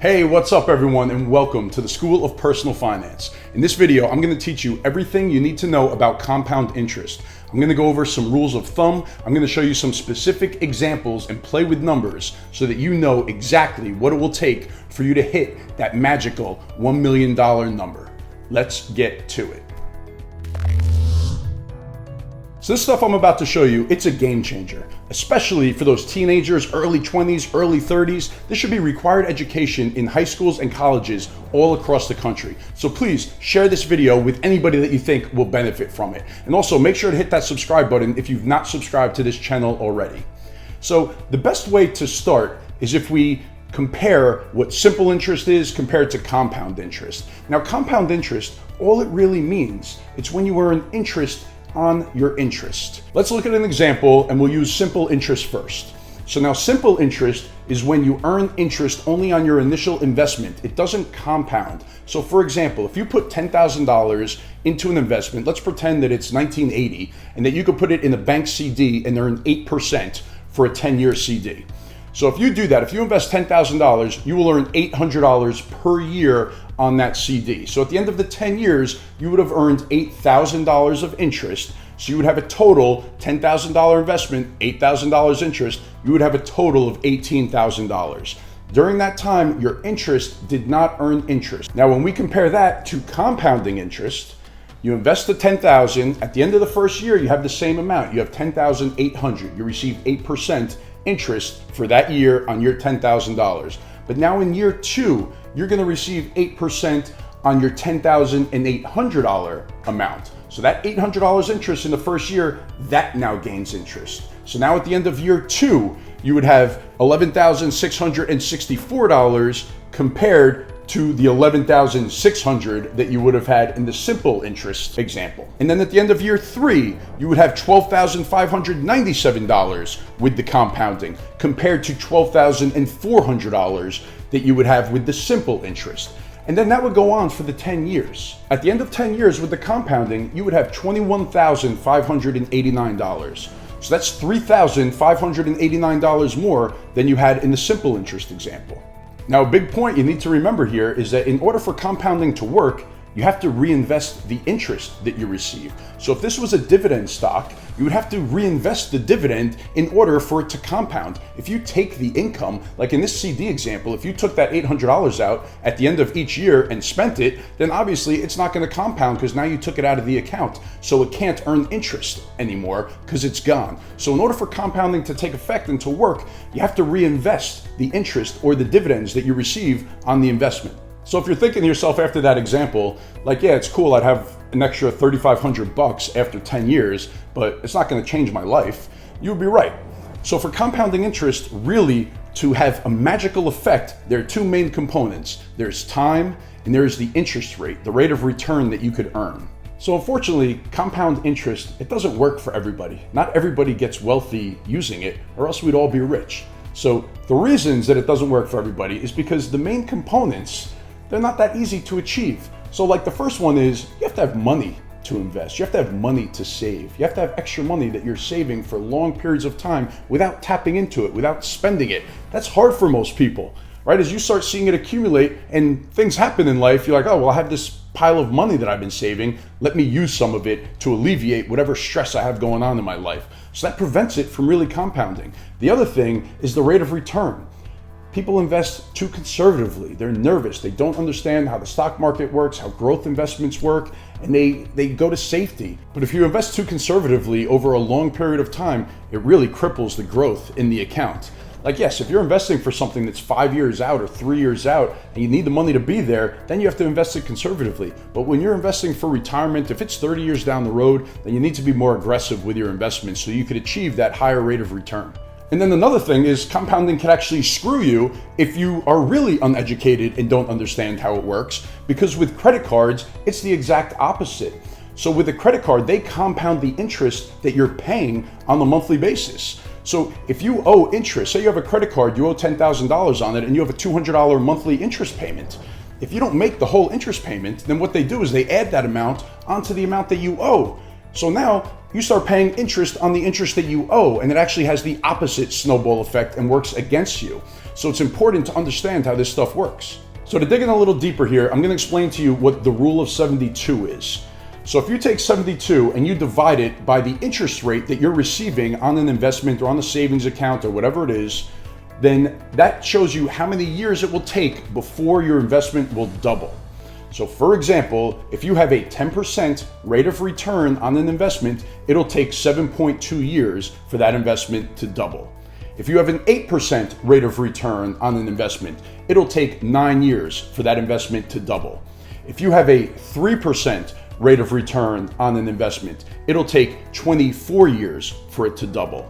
Hey, what's up everyone, and welcome to the School of Personal Finance. In this video, I'm going to teach you everything you need to know about compound interest. I'm going to go over some rules of thumb. I'm going to show you some specific examples and play with numbers so that you know exactly what it will take for you to hit that magical $1 million number. Let's get to it. So this stuff I'm about to show you, it's a game changer, especially for those teenagers, early 20s, early 30s. This should be required education in high schools and colleges all across the country. So please share this video with anybody that you think will benefit from it. And also make sure to hit that subscribe button if you've not subscribed to this channel already. So the best way to start is if we compare what simple interest is compared to compound interest. Now, compound interest, all it really means, it's when you earn interest on your interest. Let's look at an example and we'll use simple interest first. So now simple interest is when you earn interest only on your initial investment. It doesn't compound. So for example, if you put $10,000 into an investment, let's pretend that it's 1980 and that you could put it in a bank CD and earn 8% for a 10-year CD. So if you do that, if you invest $10,000, you will earn $800 per year on that CD. So at the end of the 10 years, you would have earned $8,000 of interest. So you would have a total $10,000 investment, $8,000 interest. You would have a total of $18,000. During that time, your interest did not earn interest. Now, when we compare that to compounding interest, you invest the $10,000. At the end of the first year, you have the same amount. You have $10,800. You receive 8% interest for that year on your $10,000. But now in year two, you're going to receive 8% on your $10,800 amount. So that $800 interest in the first year, that now gains interest. So now at the end of year two, you would have $11,664 compared to the $11,600 that you would have had in the simple interest example. And then at the end of year three, you would have $12,597 with the compounding compared to $12,400 that you would have with the simple interest. And then that would go on for the 10 years. At the end of 10 years with the compounding, you would have $21,589. So that's $3,589 more than you had in the simple interest example. Now, a big point you need to remember here is that in order for compounding to work, you have to reinvest the interest that you receive. So if this was a dividend stock, you would have to reinvest the dividend in order for it to compound. If you take the income, like in this CD example, if you took that $800 out at the end of each year and spent it, then obviously it's not going to compound because now you took it out of the account. So it can't earn interest anymore because it's gone. So in order for compounding to take effect and to work, you have to reinvest the interest or the dividends that you receive on the investment. So if you're thinking to yourself after that example, like, yeah, it's cool, I'd have an extra $3,500 after 10 years, but it's not going to change my life, you would be right. So for compounding interest really to have a magical effect, there are two main components. There's time and there's the interest rate, the rate of return that you could earn. So unfortunately, compound interest, it doesn't work for everybody. Not everybody gets wealthy using it, or else we'd all be rich. So the reasons that it doesn't work for everybody is because the main components, they're not that easy to achieve. So like the first one is you have to have money to invest. You have to have money to save. You have to have extra money that you're saving for long periods of time without tapping into it, without spending it. That's hard for most people, right? As you start seeing it accumulate and things happen in life, you're like, oh, well, I have this pile of money that I've been saving. Let me use some of it to alleviate whatever stress I have going on in my life. So that prevents it from really compounding. The other thing is the rate of return. People invest too conservatively. They're nervous. They don't understand how the stock market works, how growth investments work, and they go to safety. But if you invest too conservatively over a long period of time, it really cripples the growth in the account. Like, yes, if you're investing for something that's 5 years out or 3 years out and you need the money to be there, then you have to invest it conservatively. But when you're investing for retirement, if it's 30 years down the road, then you need to be more aggressive with your investments so you could achieve that higher rate of return. And then another thing is compounding can actually screw you if you are really uneducated and don't understand how it works, because with credit cards, it's the exact opposite. So with a credit card, they compound the interest that you're paying on a monthly basis. So if you owe interest, say you have a credit card, you owe $10,000 on it and you have a $200 monthly interest payment. If you don't make the whole interest payment, then what they do is they add that amount onto the amount that you owe. So now you start paying interest on the interest that you owe, and it actually has the opposite snowball effect and works against you. So it's important to understand how this stuff works. So to dig in a little deeper here, I'm going to explain to you what the rule of 72 is. So if you take 72 and you divide it by the interest rate that you're receiving on an investment or on a savings account or whatever it is, then that shows you how many years it will take before your investment will double. So for example, if you have a 10% rate of return on an investment, it'll take 7.2 years for that investment to double. If you have an 8% rate of return on an investment, it'll take 9 years for that investment to double. If you have a 3% rate of return on an investment, it'll take 24 years for it to double.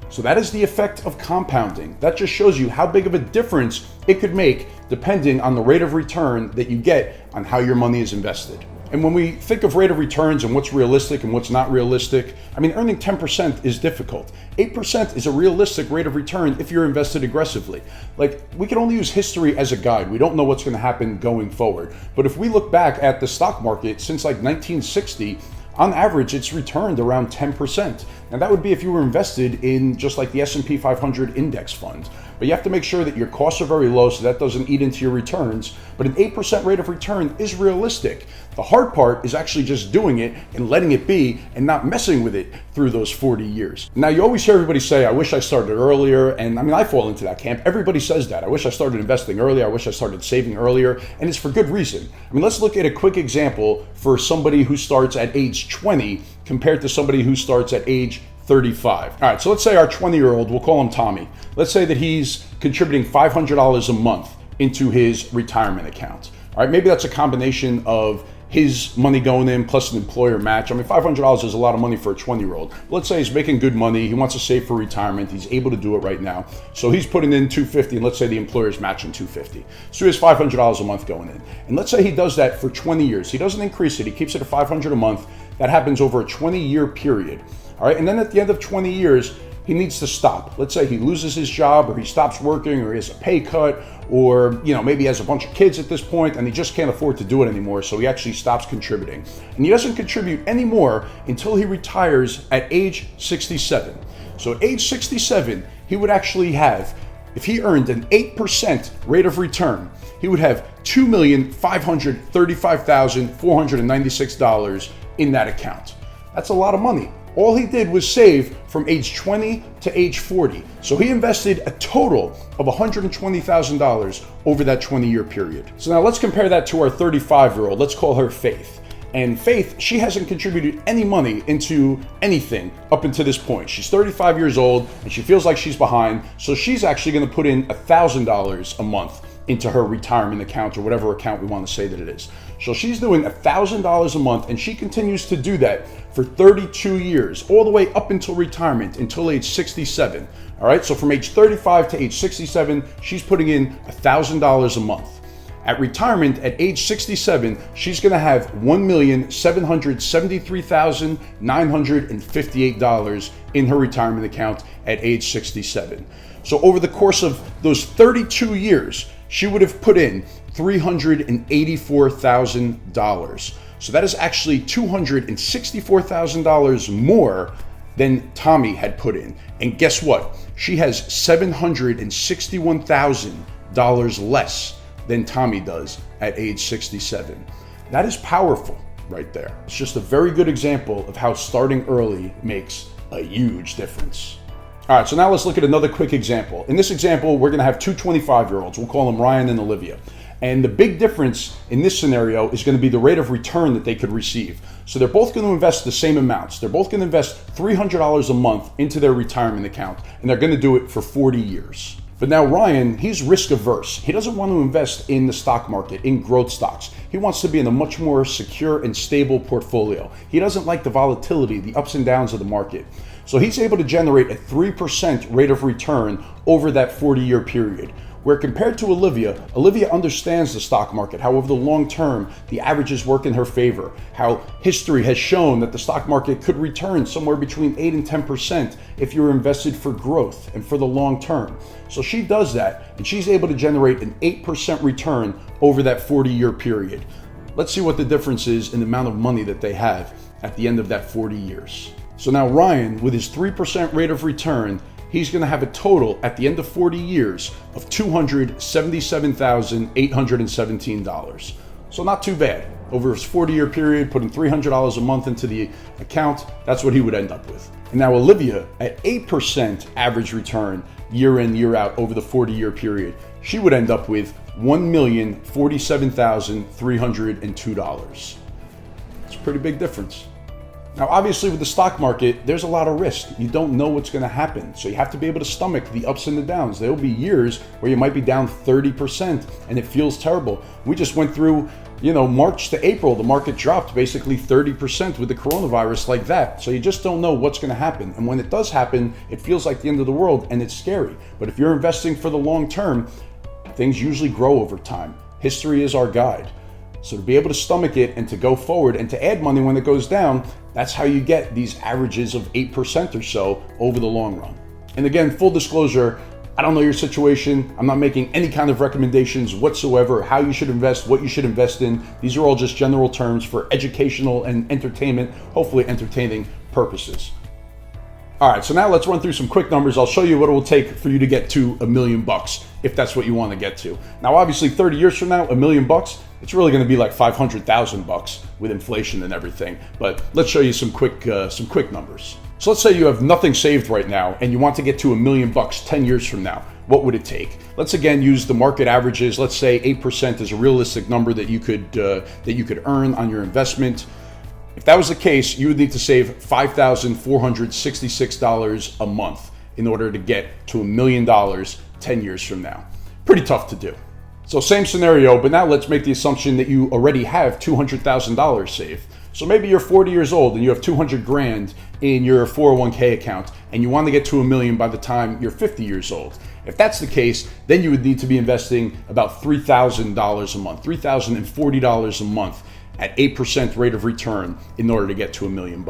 So that is the effect of compounding. That just shows you how big of a difference it could make depending on the rate of return that you get on how your money is invested. And when we think of rate of returns and what's realistic and what's not realistic, I mean, earning 10% is difficult. 8% is a realistic rate of return if you're invested aggressively. Like, we can only use history as a guide. We don't know what's going to happen going forward. But if we look back at the stock market since like 1960, on average, it's returned around 10%. And that would be if you were invested in just like the S&P 500 index fund. But you have to make sure that your costs are very low so that doesn't eat into your returns. But an 8% rate of return is realistic. The hard part is actually just doing it and letting it be and not messing with it through those 40 years. Now, you always hear everybody say, I wish I started earlier. And I mean, I fall into that camp. Everybody says that. I wish I started investing earlier. I wish I started saving earlier. And it's for good reason. I mean, let's look at a quick example for somebody who starts at age 20 compared to somebody who starts at age 35. All right, so let's say our 20-year-old, we'll call him Tommy. Let's say that he's contributing $500 a month into his retirement account. All right, maybe that's a combination of his money going in plus an employer match. I mean, $500 is a lot of money for a 20-year-old. Let's say he's making good money. He wants to save for retirement. He's able to do it right now. So he's putting in $250, and let's say the employer's matching $250. So he has $500 a month going in. And let's say he does that for 20 years. He doesn't increase it. He keeps it at $500 a month. That happens over a 20-year period. All right, and then at the end of 20 years, he needs to stop. Let's say he loses his job, or he stops working, or he has a pay cut, or maybe he has a bunch of kids at this point and he just can't afford to do it anymore, so he actually stops contributing. And he doesn't contribute anymore until he retires at age 67. So at age 67, he would actually have, if he earned an 8% rate of return, he would have $2,535,496 in that account. That's a lot of money. All he did was save from age 20 to age 40. So he invested a total of $120,000 over that 20-year period. So now let's compare that to our 35-year-old. Let's call her Faith. And Faith, she hasn't contributed any money into anything up until this point. She's 35 years old and she feels like she's behind. So she's actually going to put in $1,000 a month into her retirement account, or whatever account we want to say that it is. So she's doing $1,000 a month, and she continues to do that for 32 years, all the way up until retirement, until age 67. All right, so from age 35 to age 67, she's putting in $1,000 a month. At retirement, at age 67, she's going to have $1,773,958 in her retirement account at age 67. So over the course of those 32 years, she would have put in $384,000. So that is actually $264,000 more than Tommy had put in. And guess what? She has $761,000 less than Tommy does at age 67. That is powerful right there. It's just a very good example of how starting early makes a huge difference. All right, so now let's look at another quick example. In this example, we're gonna have two 25-year-olds. We'll call them Ryan and Olivia. And the big difference in this scenario is going to be the rate of return that they could receive. So they're both going to invest the same amounts. They're both going to invest $300 a month into their retirement account, and they're going to do it for 40 years. But now Ryan, he's risk averse. He doesn't want to invest in the stock market, in growth stocks. He wants to be in a much more secure and stable portfolio. He doesn't like the volatility, the ups and downs of the market. So he's able to generate a 3% rate of return over that 40-year period. Where compared to Olivia, Olivia understands the stock market, how over the long term, the averages work in her favor, how history has shown that the stock market could return somewhere between 8 and 10% if you're invested for growth and for the long term. So she does that, and she's able to generate an 8% return over that 40-year period. Let's see what the difference is in the amount of money that they have at the end of that 40 years. So now Ryan, with his 3% rate of return, he's going to have a total at the end of 40 years of $277,817. So not too bad. Over his 40-year period, putting $300 a month into the account, that's what he would end up with. And now Olivia, at 8% average return year in, year out over the 40-year period, she would end up with $1,047,302. It's a pretty big difference. Now, obviously, with the stock market, there's a lot of risk. You don't know what's going to happen. So you have to be able to stomach the ups and the downs. There will be years where you might be down 30% and it feels terrible. We just went through, March to April, the market dropped basically 30% with the coronavirus like that. So you just don't know what's going to happen. And when it does happen, it feels like the end of the world and it's scary. But if you're investing for the long term, things usually grow over time. History is our guide. So to be able to stomach it and to go forward and to add money when it goes down, that's how you get these averages of 8% or so over the long run. And again, full disclosure, I don't know your situation. I'm not making any kind of recommendations whatsoever, how you should invest, what you should invest in. These are all just general terms for educational and entertainment, hopefully entertaining purposes. All right, so now let's run through some quick numbers. I'll show you what it will take for you to get to $1 million if that's what you want to get to. Now, obviously 30 years from now, $1 million, it's really going to be like $500,000 with inflation and everything. But let's show you some quick numbers. So let's say you have nothing saved right now and you want to get to $1 million 10 years from now. What would it take? Let's again use the market averages. Let's say 8% is a realistic number that you could earn on your investment. If that was the case, you would need to save $5,466 a month in order to get to $1 million 10 years from now. Pretty tough to do. So same scenario, but now let's make the assumption that you already have $200,000 saved. So maybe you're 40 years old and you have 200 grand in your 401k account and you want to get to $1 million by the time you're 50 years old. If that's the case, then you would need to be investing about $3,000 a month, $3,040 a month at 8% rate of return in order to get to $1 million.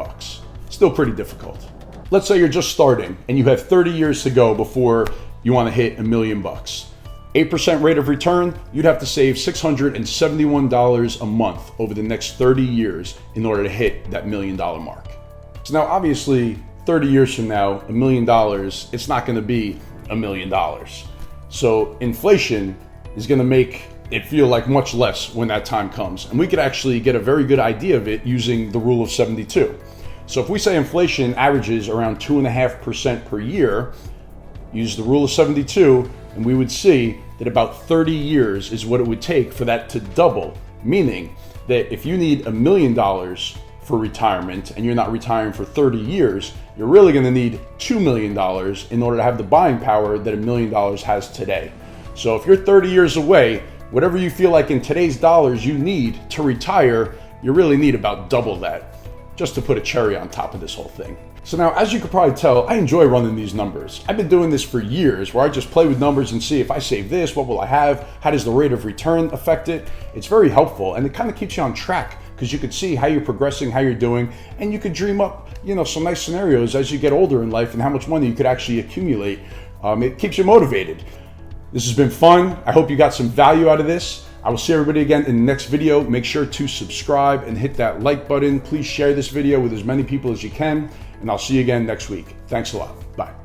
Still pretty difficult. Let's say you're just starting and you have 30 years to go before you want to hit $1 million. 8% rate of return, you'd have to save $671 a month over the next 30 years in order to hit that $1 million mark. So now obviously 30 years from now, $1 million, it's not going to be $1 million. So inflation is going to make it feel like much less when that time comes. And we could actually get a very good idea of it using the rule of 72. So if we say inflation averages around 2.5% per year, use the rule of 72, and we would see that about 30 years is what it would take for that to double, meaning that if you need $1 million for retirement and you're not retiring for 30 years, you're really going to need $2 million in order to have the buying power that $1 million has today. So if you're 30 years away, whatever you feel like in today's dollars you need to retire, you really need about double that, just to put a cherry on top of this whole thing. So now, as you could probably tell, I enjoy running these numbers. I've been doing this for years, where I just play with numbers and see if I save this, what will I have? How does the rate of return affect it? It's very helpful, and it kind of keeps you on track because you could see how you're progressing, how you're doing, and you could dream up, some nice scenarios as you get older in life and how much money you could actually accumulate. It keeps you motivated. This has been fun. I hope you got some value out of this. I will see everybody again in the next video. Make sure to subscribe and hit that like button. Please share this video with as many people as you can, and I'll see you again next week. Thanks a lot. Bye.